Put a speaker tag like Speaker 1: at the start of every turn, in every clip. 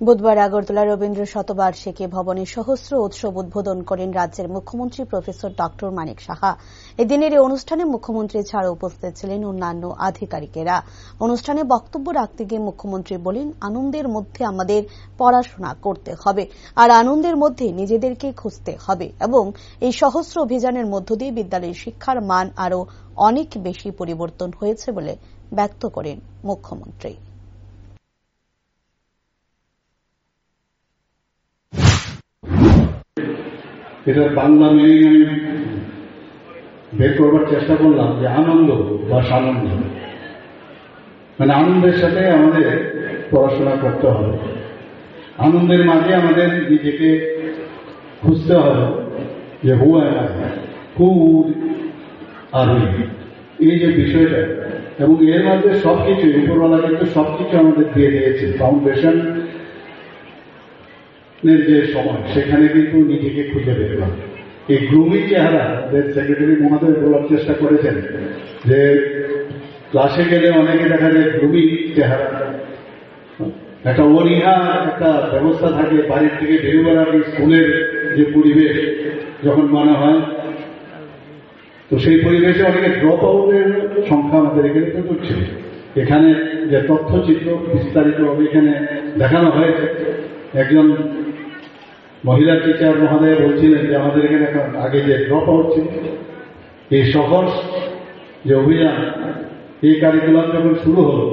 Speaker 1: বুধবার আগরতলা রবীন্দ্র শতবার্ষিকী ভবনে সহস্র উৎসব উদ্বোধন করেন রাজ্যের মুখ্যমন্ত্রী প্রফেসর ডক্টর মানিক সাহা। এদিনের এই অনুষ্ঠানে মুখ্যমন্ত্রী ছাড়া উপস্থিত ছিলেন অন্যান্য আধিকারিকেরা। অনুষ্ঠানে বক্তব্য রাখতে গিয়ে মুখ্যমন্ত্রী বলেন, আনন্দের মধ্যে আমাদের পড়াশোনা করতে হবে, আর আনন্দের মধ্যে নিজেদেরকে খুঁজতে হবে এবং এই সহস্র অভিযানের মধ্য দিয়ে বিদ্যালয়ের শিক্ষার মান আরও অনেক বেশি পরিবর্তন হয়েছে বলে ব্যক্ত করেন মুখ্যমন্ত্রী।
Speaker 2: এটা বাংলা মিনিং আমি বের করবার চেষ্টা করলাম যে আনন্দ বা সানন্দ, মানে আনন্দের সাথে আমাদের পড়াশোনা করতে হবে, আনন্দের মাঝে আমাদের নিজেকে খুঁজতে হবে যে হু আর এই যে বিষয়টা, এবং এর মধ্যে সবকিছু উপরওয়ালা কিন্তু সবকিছু আমাদের দিয়ে দিয়েছে। ফাউন্ডেশন যে সময় সেখানে কিন্তু নিজেকে খুঁজে দেখলাম। এই গ্রুমিং চেহারা সেক্রেটারি মহোদয় বলার চেষ্টা করেছেন যে ক্লাসে গেলে অনেকে দেখা যায় গ্রুমিং চেহারা, একটা অনীহা একটা ব্যবস্থা থাকে বাড়ির থেকে বেরোবার আগে স্কুলের যে পরিবেশ যখন মনে হয়, তো সেই পরিবেশে অনেকে ড্রপ আউটের সংখ্যা আমাদের এখানে প্রচুর ছিল। এখানে যে তথ্যচিত্র বিস্তারিতভাবে এখানে দেখানো হয়েছে, একজন মহিলা টিচার মহোদয় বলছিলেন যে আমাদের এখানে এখন আগে যে ড্রপ আউট ছিল, এই সহজ যে অভিযান, এই কারিকুলাম যখন শুরু হলো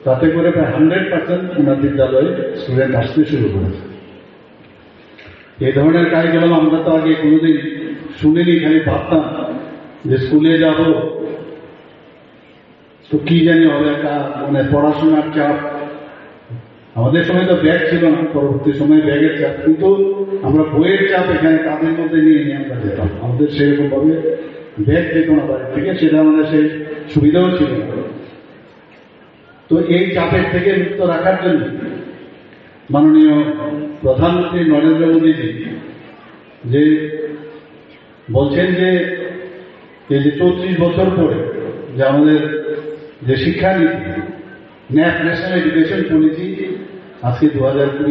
Speaker 2: তাতে করে প্রায় 100% ওনার বিদ্যালয়ে স্টুডেন্ট আসতে শুরু করেছে। এই ধরনের কারিকুলাম আমরা তো আগে কোনোদিন শুনিনি, খালি ভাবতাম যে স্কুলে যাব তো কি জানি হবে, একটা মানে পড়াশোনার চাপ। আমাদের সময় তো ব্যাগ ছিল না, পরবর্তী সময় ব্যাগের চাপ, কিন্তু আমরা বইয়ের চাপ এখানে কাঁধের মধ্যে নিয়ে আমরা যেতাম। আমাদের সেরকম ভাবে ব্যাগ যেত না বাড়ি থেকে, সেটা আমাদের সেই সুবিধাও ছিল। তো এই চাপের থেকে মুক্ত রাখার জন্য মাননীয় প্রধানমন্ত্রী নরেন্দ্র মোদীজি যে বলছেন যে এই যে 34 বছর পরে যে আমাদের যে শিক্ষানীতি, ন্যাশনাল এডুকেশন পলিসি আজকে 2020